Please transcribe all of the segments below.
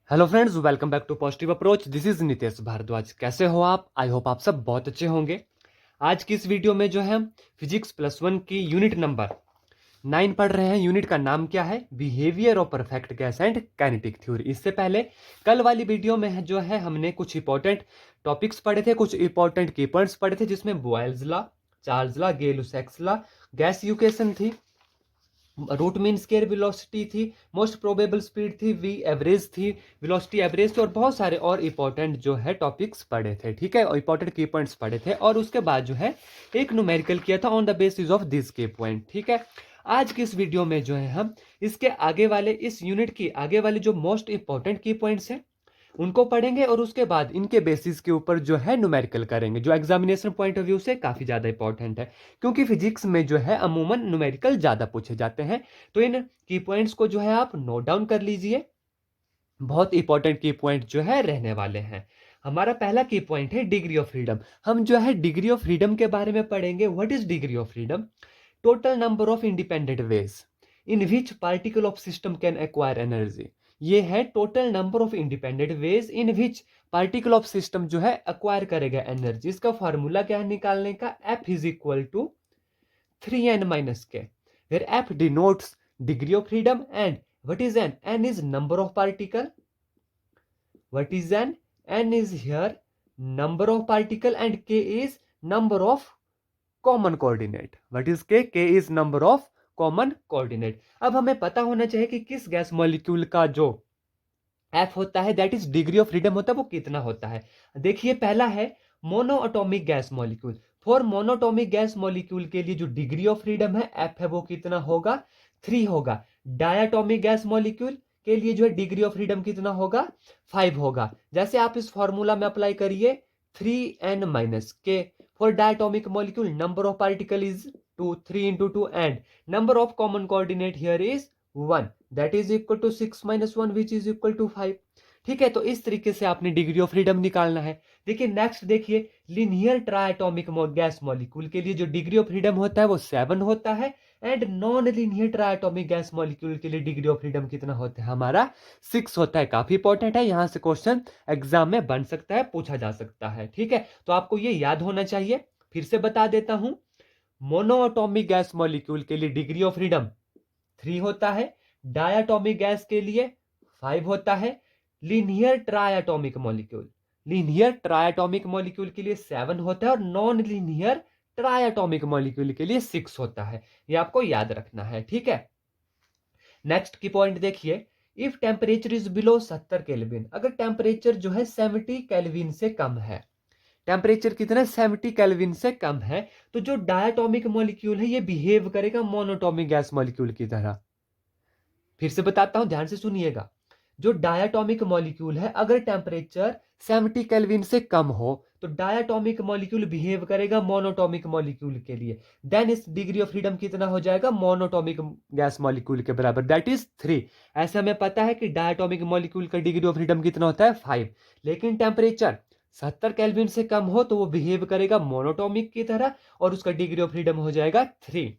Hello friends, welcome back to positive approach. This is Nitesh Bhardwaj. कैसे हो आप? आई होप आप सब बहुत अच्छे होंगे। आज की इस वीडियो में जो है हम फिजिक्स प्लस वन की यूनिट नंबर 9 पढ़ रहे हैं। यूनिट का नाम क्या है? Behaviour of perfect gas and kinetic theory. इससे पहले कल वाली वीडियो में जो है हमने कुछ इंपॉर्टेंट टॉपिक्स पढ़े थे, कुछ इंपॉर्टेंट की पॉइंट्स पढ़े थे, जिसमें Boyle's law, Charles law, Gay Lussac's law, gas equation थी, रूट मीन स्केयर वेलोसिटी थी, मोस्ट प्रोबेबल स्पीड थी, वी एवरेज थी, वेलोसिटी एवरेज थी, और बहुत सारे और इंपॉर्टेंट जो है टॉपिक्स पढ़े थे। ठीक है, और इंपॉर्टेंट की पॉइंट्स पढ़े थे, और उसके बाद जो है एक न्यूमेरिकल किया था on the basis of this की पॉइंट। ठीक है, आज की इस वीडियो में जो है हम इसके आगे वाले, इस यूनिट की आगे वाले जो मोस्ट इंपॉर्टेंट की पॉइंट्स हैं उनको पढ़ेंगे, और उसके बाद इनके बेसिस के ऊपर जो है न्यूमेरिकल करेंगे, जो एग्जामिनेशन पॉइंट ऑफ व्यू से काफी ज्यादा इंपॉर्टेंट है, क्योंकि फिजिक्स में जो है अमूमन न्यूमेरिकल ज्यादा पूछे जाते हैं। तो इन की पॉइंट्स को जो है आप नोट डाउन कर लीजिए। बहुत इंपॉर्टेंट की पॉइंट जो है रहने वाले हैं। हमारा पहला की पॉइंट है डिग्री ऑफ फ्रीडम। हम जो है डिग्री ऑफ फ्रीडम के बारे में पढ़ेंगे। What is degree of freedom? Total number of independent ways in which particle of system can acquire energy. ये है total number of independent ways in which particle of system जो है acquire करेगा energy. इसका फॉर्मूला क्या है निकालने का? F is equal to 3n minus k, where f denotes degree of freedom and what is n? N is number of particle. What is n? N is here number of particle and k is number of common coordinate. What is k? K is number of common coordinate. अब हमें पता होना चाहिए कि किस gas molecule का जो F होता है, that is degree of freedom होता है, वो कितना होता है। देखिए, पहला है mono atomic gas molecule. For monoatomic gas molecule के लिए जो डिग्री ऑफ फ्रीडम है एफ है, वो कितना होगा? 3 होगा। डायटोमिक गैस मॉलिक्यूल के लिए जो है डिग्री ऑफ फ्रीडम कितना होगा? 5 होगा। जैसे आप इस फॉर्मूला में अप्लाई करिए 3n minus k. For diatomic molecule number of particle is 2, 3 into 2, and number of common coordinate here is 1, that is equal to 6 minus 1 which is equal to 5। ठीक है, तो इस तरीके से आपने डिग्री ऑफ फ्रीडम निकालना है। देखिए नेक्स्ट, देखिए लिनियर ट्राइएटॉमिक गैस मॉलिक्यूल के लिए जो डिग्री ऑफ फ्रीडम होता है वो 7 होता है, and non linear triatomic gas molecule के लिए डिग्री ऑफ फ्रीडम कितना होता है? हमारा 6 होता है। काफी इंपॉर्टेंट है, यहां से क्वेश्चन एग्जाम में बन सकता है, पूछा जा सकता है। ठीक है, तो आपको ये याद होना चाहिए। फिर से बता देता हूं, मोनोएटॉमिक गैस मॉलिक्यूल के लिए डिग्री ऑफ फ्रीडम 3 होता है, डायटोमिक गैस के लिए 5 होता है, लीनियर ट्राइएटॉमिक मॉलिक्यूल के लिए 7 होता है, और नॉन लीनियर ट्राइएटॉमिक मॉलिक्यूल के लिए 6 होता है। ये आपको याद रखना है। ठीक है, नेक्स्ट की पॉइंट देखिए, if temperature is below 70 kelvin, अगर टेम्परेचर जो है 70 केल्विन से कम है, टेम्परेचर कितना? 70 केल्विन से कम है, तो जो डायटोमिक मॉलिक्यूल है ये बिहेव करेगा मोनोटॉमिक गैस मॉलिक्यूल की तरह। फिर से बताता हूं, ध्यान से सुनिएगा। जो डायटोमिक मॉलिक्यूल है, अगर टेम्परेचर 70 केल्विन से कम हो, तो डायटोमिक मॉलिक्यूल बिहेव करेगा मोनोटॉमिक मॉलिक्यूल के लिए। देन इस डिग्री ऑफ फ्रीडम कितना हो जाएगा? मोनोटॉमिक गैस मॉलिक्यूल के बराबर, दैट इज 3। ऐसे हमें पता है कि डायटोमिक मॉलिक्यूल का डिग्री ऑफ फ्रीडम कितना होता है? 5। लेकिन टेम्परेचर 70 केल्विन से कम हो तो वो बिहेव करेगा मोनोटॉमिक की तरह, और उसका डिग्री ऑफ फ्रीडम हो जाएगा 3।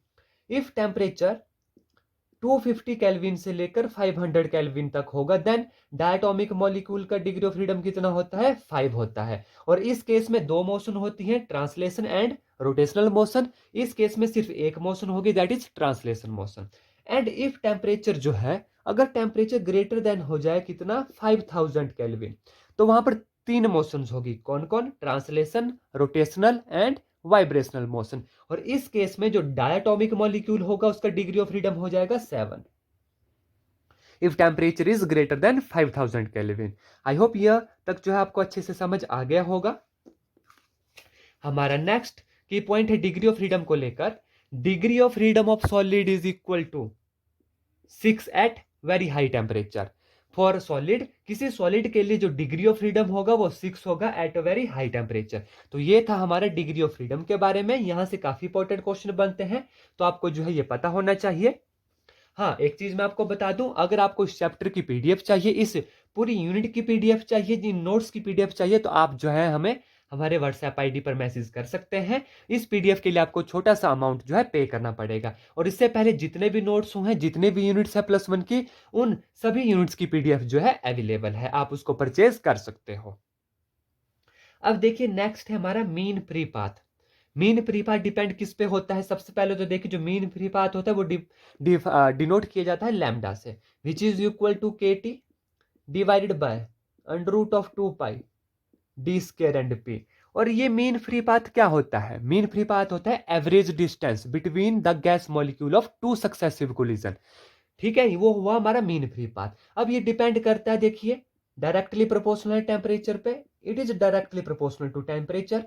इफ टेम्परेचर 250 केल्विन से लेकर 500 केल्विन तक होगा, देन डायटोमिक मॉलिक्यूल का डिग्री ऑफ फ्रीडम कितना होता है? 5 होता है। और इस केस में दो मोशन होती है, ट्रांसलेशन एंड रोटेशनल मोशन। इस केस में सिर्फ एक मोशन होगी, that is translation motion. And if temperature जो है, अगर टेम्परेचर ग्रेटर देन हो जाए कितना? 5000 केल्विन, तो वहां पर 3 मोशंस होगी। कौन कौन? Translation, rotational and vibrational motion. और इस केस में जो डायटोमिक मॉलिक्यूल होगा उसका डिग्री ऑफ फ्रीडम हो जाएगा 7, if temperature is greater than 5000 kelvin. I hope यह तक जो है आपको अच्छे से समझ आ गया होगा। हमारा नेक्स्ट की पॉइंट है डिग्री ऑफ फ्रीडम को लेकर। Degree of freedom of solid is equal to 6 at very high temperature. For solid, किसी सॉलिड के लिए जो डिग्री ऑफ फ्रीडम होगा वो 6 होगा at a very high temperature. तो ये था हमारा डिग्री ऑफ फ्रीडम के बारे में। यहां से काफी इंपॉर्टेंट क्वेश्चन बनते हैं, तो आपको जो है ये पता होना चाहिए। हाँ, एक चीज मैं आपको बता दूं, अगर आपको इस चैप्टर की पीडीएफ चाहिए, इस पूरी यूनिट की पीडीएफ चाहिए, जिन नोट्स की पीडीएफ चाहिए, तो आप जो है हमें हमारे व्हाट्सएप आईडी पर मैसेज कर सकते हैं। इस पीडीएफ के लिए आपको छोटा सा अमाउंट जो है पे करना पड़ेगा, और इससे पहले जितने भी नोट्स हुए हैं, जितने भी यूनिट्स है +1 की, उन सभी यूनिट्स की पीडीएफ जो है अवेलेबल है, आप उसको परचेज कर सकते हो। अब देखिए नेक्स्ट है हमारा mean free path. Mean free path depend किस पे होता है? सबसे पहले तो देखिए जो मीन फ्री पाथ होता है वो डिनोट किया जाता है लैम्डा से, which is equal to k T divided by under root of 2 pi d square and p. और ये मीन फ्री पाथ क्या होता है? मीन फ्री पाथ होता है average distance between the gas molecule of to successive collision. ठीक है, वो हुआ हमारा मीन फ्री पाथ। अब ये डिपेंड करता है, देखिए डायरेक्टली प्रोपोर्शनल टेम्परेचर पे, it is directly proportional to temperature,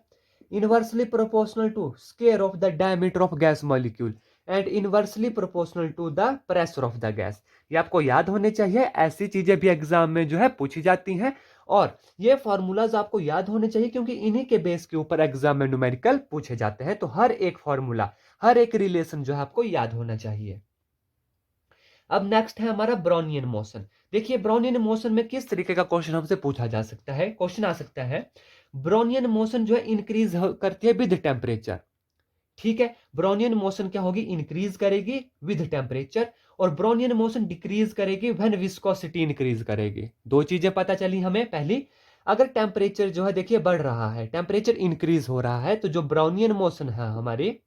inversely proportional to square of the diameter of gas molecule and inversely proportional to the pressure of the gas. ये आपको याद होने चाहिए, ऐसी चीजें भी एग्जाम में जो है पूछी जाती हैं, और ये फॉर्मूलाज आपको याद होने चाहिए क्योंकि इन्हीं के बेस के ऊपर एग्जाम में न्यूमेरिकल पूछे जाते हैं। तो हर एक फॉर्मूला, हर एक रिलेशन जो है आपको याद होना चाहिए। अब नेक्स्ट है हमारा ब्राउनियन मोशन। देखिए ब्राउनियन मोशन में किस तरीके का क्वेश्चन हमसे पूछा जा सकता है, क्वेश्चन आ सकता है, ब्राउनियन मोशन जो है इंक्रीज करती है विद टेम्परेचर। ठीक है, ब्राउनियन मोशन क्या होगी? इंक्रीज करेगी विद टेम्परेचर, और ब्राउनियन मोशन डिक्रीज करेगी व्हेन विस्कोसिटी इंक्रीज करेगी। दो चीजें पता चली हमें। पहली, अगर टेम्परेचर जो है देखिए बढ़ रहा है, टेम्परेचर इंक्रीज हो रहा है, तो जो ब्राउनियन मोशन है हमारी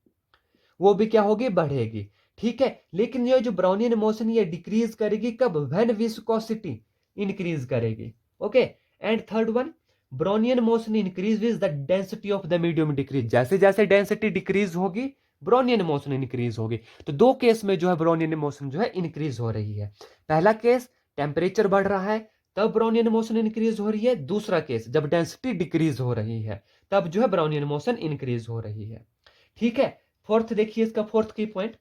वो भी क्या होगी? बढ़ेगी। ठीक है, लेकिन ये जो ब्राउनियन मोशन ये डिक्रीज करेगी कब? व्हेन विस्कोसिटी इंक्रीज करेगी। Okay, and third one, Brownian motion increase with the density of the medium decrease. जैसे जैसे डेंसिटी डिक्रीज होगी ब्राउनियन मोशन इंक्रीज होगी। तो दो केस में जो है ब्राउनियन मोशन जो है इंक्रीज हो रही है। पहला केस टेम्परेचर बढ़ रहा है तब ब्राउनियन मोशन इंक्रीज हो रही है, दूसरा केस जब डेंसिटी डिक्रीज हो रही है तब जो है ब्राउनियन मोशन इंक्रीज हो रही है। ठीक है, फोर्थ देखिए इसका फोर्थ की point,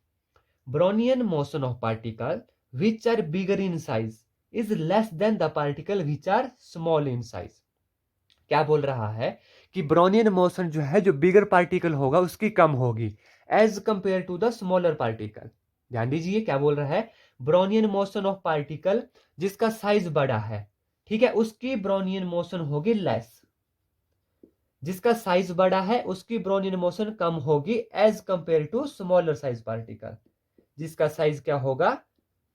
Brownian motion of particle which are bigger in size is less than the particle which are small in size. क्या बोल रहा है कि ब्राउनियन मोशन जो है, जो बिगर पार्टिकल होगा उसकी कम होगी as compare to the smaller particle. ध्यान दीजिए क्या बोल रहा है, ब्राउनियन मोशन ऑफ पार्टिकल जिसका साइज बड़ा है, ठीक है, उसकी ब्राउनियन मोशन होगी लेस, जिसका साइज बड़ा है उसकी ब्राउनियन मोशन कम होगी as compare to smaller size particle, जिसका साइज क्या होगा?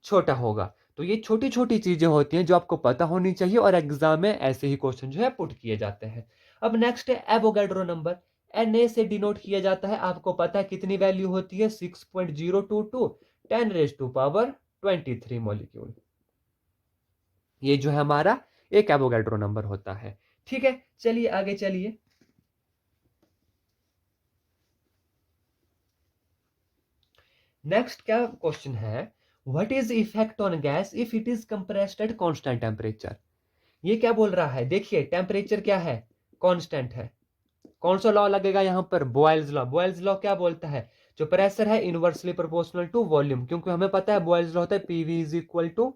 छोटा होगा। तो ये छोटी छोटी चीजें होती हैं जो आपको पता होनी चाहिए, और एग्जाम में ऐसे ही क्वेश्चन जो है पुट किए जाते हैं। अब नेक्स्ट है एवोगैड्रो नंबर। Na से डिनोट किया जाता है, आपको पता है कितनी वैल्यू होती है? 6.022 10⁻23 मॉलिक्यूल। ये जो है हमारा एक एवोगैड्रो नंबर होता है। ठीक है, चलिए आगे चलिए। नेक्स्ट क्या क्वेश्चन है, what is effect on gas if it is compressed at constant temperature. ये क्या बोल रहा है? देखिए टेम्परेचर क्या है? कांस्टेंट है। कौन सा लॉ लगेगा यहां पर? Boyle's law. बॉयल्स लॉ क्या बोलता है? जो प्रेशर है इनवर्सली प्रोपोर्शनल टू वॉल्यूम, क्योंकि हमें पता है बॉयल्स लॉ होता है PV is equal to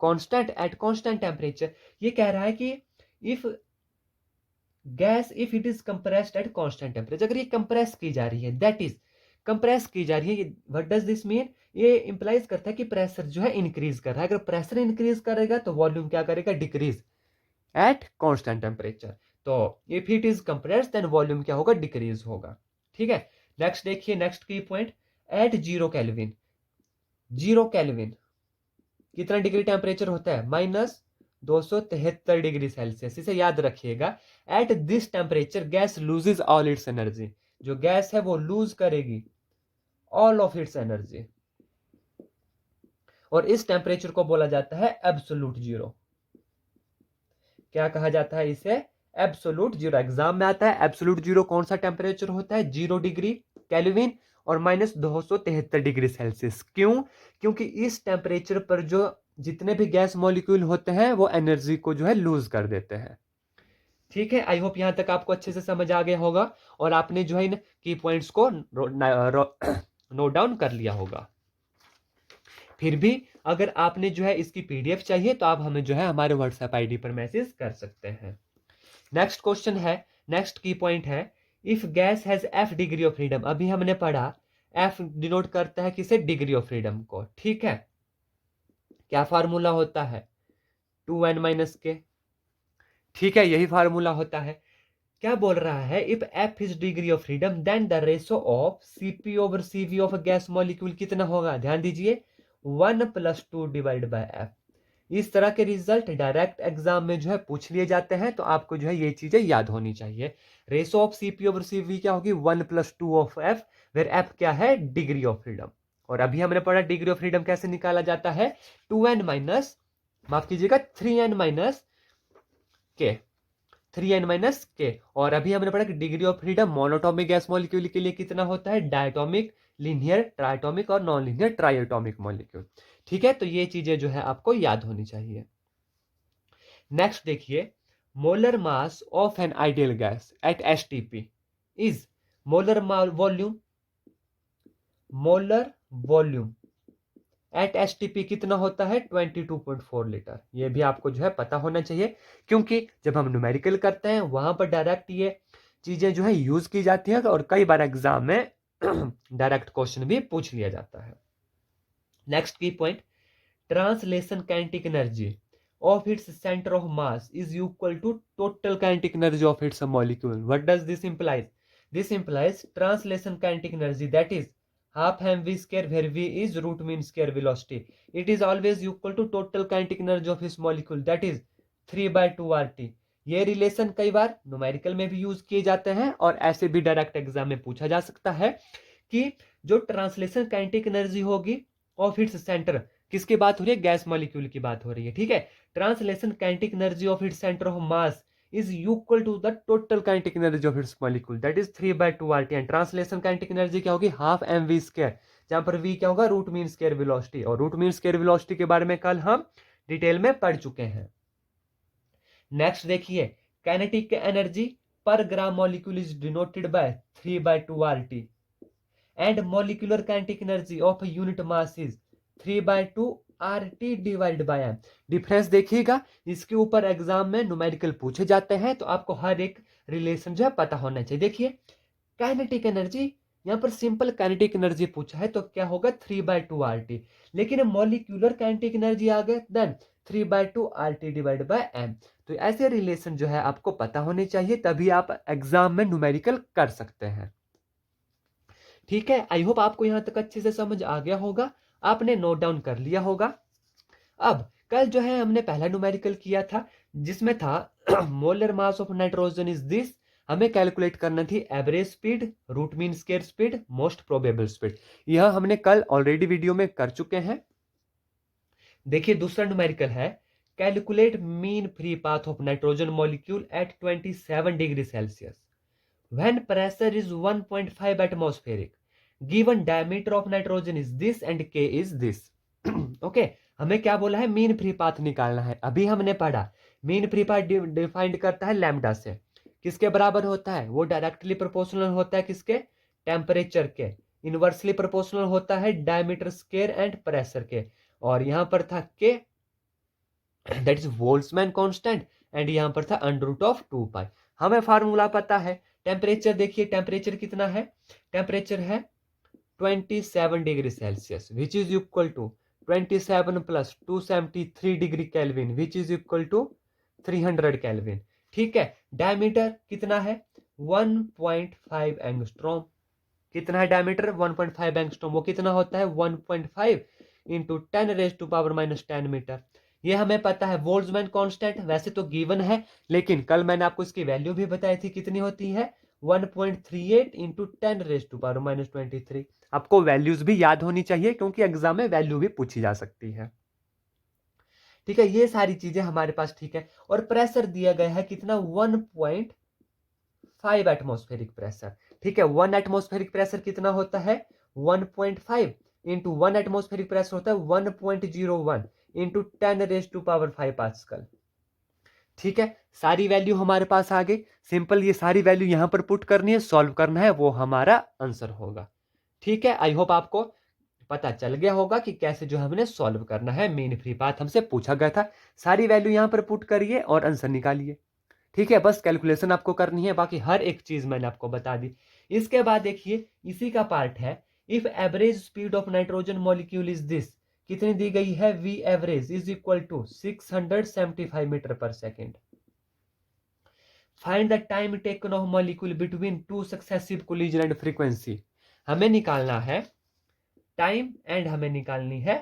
constant at constant temperature. ये कह रहा है कि if gas if it is compressed at constant temperature, अगर ये कंप्रेस की जा रही है, दैट इज कंप्रेस की जा रही है, व्हाट डज दिस मीन? ये इंप्लाइज करता है कि प्रेशर जो है इंक्रीज कर रहा है। अगर प्रेशर इंक्रीज करेगा तो वॉल्यूम क्या करेगा? Decrease at constant temperature. तो if it is compressed then volume क्या होगा? डिक्रीज होगा। ठीक है, नेक्स्ट देखिए, नेक्स्ट की पॉइंट, एट 0 केल्विन। 0 केल्विन कितना डिग्री टेम्परेचर होता है? -273 डिग्री सेल्सियस। इसे याद रखिएगा। At this temperature gas loses all it's energy. जो गैस है वो लूज करेगी ऑल ऑफ इट्स एनर्जी, और इस टेम्परेचर को बोला जाता है एब्सोल्यूट जीरो। क्या कहा जाता है इसे? Absolute zero. एग्जाम में आता है एब्सोल्यूट जीरो कौन सा टेम्परेचर होता है? 0 डिग्री केल्विन और -273 डिग्री सेल्सियस। क्यों? क्योंकि इस टेम्परेचर पर जो जितने भी गैस मॉलिक्यूल होते हैं वो एनर्जी को जो है लूज कर देते हैं। ठीक है, आई होप यहां तक आपको अच्छे से समझ आ गया होगा, और आपने जो है इन की पॉइंट्स को नोट डाउन कर लिया होगा। फिर भी अगर आपने जो है इसकी पीडीएफ चाहिए तो आप हमें जो है हमारे व्हाट्सएप आईडी पर मैसेज कर सकते हैं। नेक्स्ट क्वेश्चन है, नेक्स्ट की पॉइंट है, if gas has F degree of freedom. अभी हमने पढ़ा एफ डिनोट करता है किसे? डिग्री ऑफ फ्रीडम को। ठीक है, क्या फार्मूला होता है? 2n - k। ठीक है, यही फार्मूला होता है। क्या बोल रहा है, if F is degree of freedom then the ratio of CP over CV of gas molecule कितना होगा, ध्यान दीजिए 1+2 डिवाइड बाय एफ। इस तरह के रिजल्ट डायरेक्ट एग्जाम में जो है पूछ लिए जाते हैं, तो आपको जो है ये चीजें याद होनी चाहिए। Ratio of CP over CV क्या होगी, 1+2 ऑफ एफ, वेर एफ क्या है, डिग्री ऑफ फ्रीडम। और अभी हमने पढ़ा डिग्री ऑफ फ्रीडम कैसे निकाला जाता है, 2n माइनस, माफ कीजिएगा 3n माइनस के, 3n माइनस के। और अभी हमने पढ़ा कि degree of freedom monoatomic gas molecule के लिए कितना होता है, डायटोमिक, लीनियर, ट्राइटोमिक और नॉन लीनियर ट्राइएटोमिक मॉलिक्यूल। ठीक है, तो ये चीजें जो है आपको याद होनी चाहिए। नेक्स्ट देखिए, molar mass of an ideal gas at STP is, molar volume, molar volume at STP कितना होता है, 22.4 लीटर। ये भी आपको जो है पता होना चाहिए, क्योंकि जब हम न्यूमेरिकल करते हैं वहां पर डायरेक्ट ये चीजें जो है यूज की जाती है, और कई बार एग्जाम में डायरेक्ट क्वेश्चन भी पूछ लिया जाता है। नेक्स्ट की point, translation kinetic energy of its center of mass is equal to total kinetic energy of its molecule. What does this implies? This implies translation kinetic energy, that is half mv square, where v is root mean square velocity. It is always equal to total kinetic energy of its molecule, that is 3/2 RT. ये relation कई बार numerical में भी use किए जाते हैं, और ऐसे भी डायरेक्ट एग्जाम में पूछा जा सकता है कि जो ट्रांसलेशन काइनेटिक एनर्जी होगी ऑफ इट्स सेंटर, किसकी बात हो रही है, गैस मॉलिक्यूल की बात हो रही है। ठीक है, translation kinetic energy of its centre of mass is equal to the total kinetic energy of its molecule, that is 3/2 RT। and translation kinetic energy क्या होगी, हाफ mv स्क्वायर, जहां पर v क्या होगा, रूट मीन स्क्वायर वेलोसिटी। और root mean square velocity के बारे में कल हम डिटेल में पढ़ चुके हैं। नेक्स्ट देखिए, काइनेटिक एनर्जी पर gram molecule is denoted by 3/2 RT and molecular kinetic energy of unit mass is 3/2 RT divide by M. Difference देखिएगा, इसके ऊपर एग्जाम में न्यूमेरिकल पूछे जाते हैं, तो आपको हर एक रिलेशन जो है पता होना चाहिए। देखिए, काइनेटिक एनर्जी, यहाँ पर सिंपल काइनेटिक एनर्जी पूछा है तो क्या होगा, 3/2 RT, लेकिन मॉलिक्यूलर काइनेटिक एनर्जी आ गए, then 3/2 RT divide by M. तो ऐसे रिलेशन जो है आपको पता होने चाहिए, तभी आप एग्जाम में न्यूमेरिकल कर सकते हैं। ठीक है, आई होप आपको यहां तक अच्छे से समझ आ गया होगा, आपने नोट डाउन कर लिया होगा। अब कल जो है हमने पहला न्यूमेरिकल किया था, जिसमें था molar mass of nitrogen is this, हमें कैलकुलेट करना थी average speed, root mean square speed, most probable speed. यह हमने कल ऑलरेडी वीडियो में कर चुके हैं। देखिए दूसरा न्यूमेरिकल है, calculate mean free path of nitrogen molecule eight 27 degree Celsius when pressure is 1.5 atmospheric, given diameter of nitrogen is this and k is this। Okay, हमें क्या बोला है, मीन फ्री पाथ निकालना है। अभी हमने पढ़ा मीन फ्री पाथ डिफाइंड करता है लैम्डा से, किसके बराबर होता है, वो डायरेक्टली प्रोपोर्शनल होता है किसके, टेम्परेचर के, इनवर्सली प्रोपोर्शनल होता है डायमीटर स्क्वायर एंड प्रेशर के। और यहां पर था के, that is Boltzmann constant, and यहां पर था अंडर रूट ऑफ 2 पाई। हमें फार्मूला पता है। टेम्परेचर देखिए, टेम्परेचर कितना है, टेम्परेचर है 27 degree Celsius, which is equal to 27 plus 273 degree Kelvin, which is equal to 300 Kelvin. ठीक है, डायमीटर कितना है, 1.5 एंगस्ट्रॉम। कितना है डायमीटर, 1.5 एंगस्ट्रॉम। वो कितना होता है, 1.5 इंटू 10⁻⁻10 मीटर। ये हमें पता है। बोल्ट्जमैन कांस्टेंट वैसे तो गिवन है, लेकिन कल मैंने आपको इसकी वैल्यू भी बताई थी, कितनी होती है, 1.38 इंटू 10⁻⁻23। आपको वैल्यूज भी याद होनी चाहिए, क्योंकि एग्जाम में वैल्यू भी पूछी जा सकती है। ठीक है, ये सारी चीजें हमारे पास ठीक है। और प्रेशर दिया गया है कितना, 1.5 एटमॉस्फेरिक प्रेशर। ठीक है, 1 एटमॉस्फेरिक प्रेशर कितना होता है, 1.5 इंटू 1 एटमॉस्फेरिक प्रेशर होता है 1.01 इंटू 10⁻5 पास्कल। ठीक है, सारी वैल्यू हमारे पास आ गई। सिंपल ये सारी वैल्यू यहां पर पुट करनी है, सॉल्व करना है, वो हमारा आंसर होगा। ठीक है, आई होप आपको पता चल गया होगा कि कैसे जो हमने सॉल्व करना है। मीन फ्री पाथ हमसे पूछा गया था, सारी वैल्यू यहां पर पुट करिए और आंसर निकालिए। ठीक है, बस कैलकुलेशन आपको करनी है, बाकी हर एक चीज मैंने आपको बता दी। इसके बाद देखिए, इसी का पार्ट है, if average speed of nitrogen molecule is this, कितनी दी गई है, V average is equal to 675 metre per second. Find the time taken of molecule between two successive collision and frequency. हमें निकालना है टाइम एंड हमें निकालनी है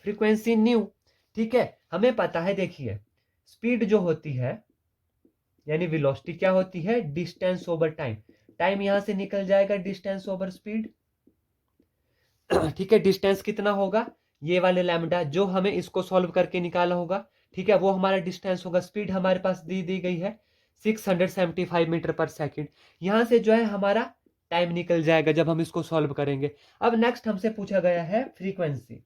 फ्रीक्वेंसी न्यू। ठीक है, हमें पता है, देखिए स्पीड जो होती है यानी वेलोसिटी क्या होती है, डिस्टेंस ओवर टाइम। टाइम यहां से निकल जाएगा डिस्टेंस ओवर स्पीड। ठीक है, डिस्टेंस कितना होगा, ये वाले लैम्डा जो हमें इसको सॉल्व करके निकाला होगा। ठीक है, वो हमारा डिस्टेंस होगा। स्पीड हमारे पास दी गई है 675 मीटर पर सेकेंड। यहां से जो है हमारा टाइम निकल जाएगा जब हम इसको सॉल्व करेंगे। अब नेक्स्ट हमसे पूछा गया है फ्रीक्वेंसी।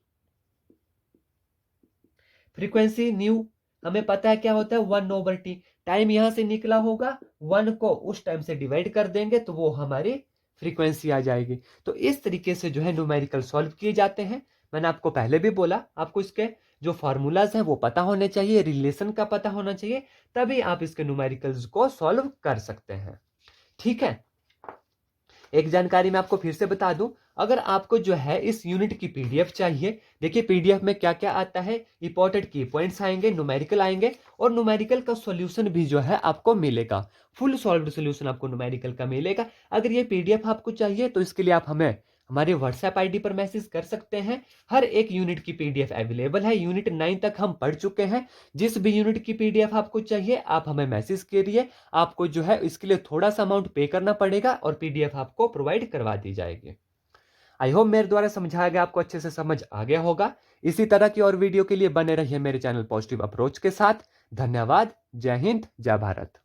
फ्रीक्वेंसी न्यू हमें पता है क्या होता है, 1/t। टाइम यहां से निकला होगा, 1 को उस टाइम से डिवाइड कर देंगे तो वो हमारी फ्रीक्वेंसी आ जाएगी। तो इस तरीके से जो है न्यूमेरिकल सॉल्व किए जाते हैं। मैंने आपको पहले भी बोला, आपको इसके जो फॉर्मूलाज हैं वो पता होने चाहिए, रिलेशन का पता होना चाहिए, तभी आप इसके न्यूमेरिकल्स को सॉल्व कर सकते हैं। ठीक है, एक जानकारी मैं आपको फिर से बता दूं, अगर आपको जो है इस यूनिट की पीडीएफ चाहिए, देखिए पीडीएफ में क्या क्या आता है, इंपॉर्टेंट की पॉइंट्स आएंगे, न्यूमेरिकल आएंगे, और न्यूमेरिकल का सॉल्यूशन भी जो है आपको मिलेगा। फुल सॉल्व्ड सॉल्यूशन आपको न्यूमेरिकल का मिलेगा। अगर ये पीडीएफ आपको चाहिए तो इसके लिए आप हमें हमारे व्हाट्सएप आईडी पर मैसेज कर सकते हैं। हर एक यूनिट की पीडीएफ अवेलेबल है। यूनिट 9 तक हम पढ़ चुके हैं। जिस भी यूनिट की पीडीएफ आपको चाहिए आप हमें मैसेज करिए। आपको जो है इसके लिए थोड़ा सा अमाउंट पे करना पड़ेगा और पीडीएफ आपको प्रोवाइड करवा दी जाएगी। आई होप मेरे द्वारा समझाया गया आपको अच्छे से समझ आ गया होगा। इसी तरह की और वीडियो के लिए बने रहिए मेरे चैनल पॉजिटिव अप्रोच के साथ। धन्यवाद। जय हिंद, जय भारत।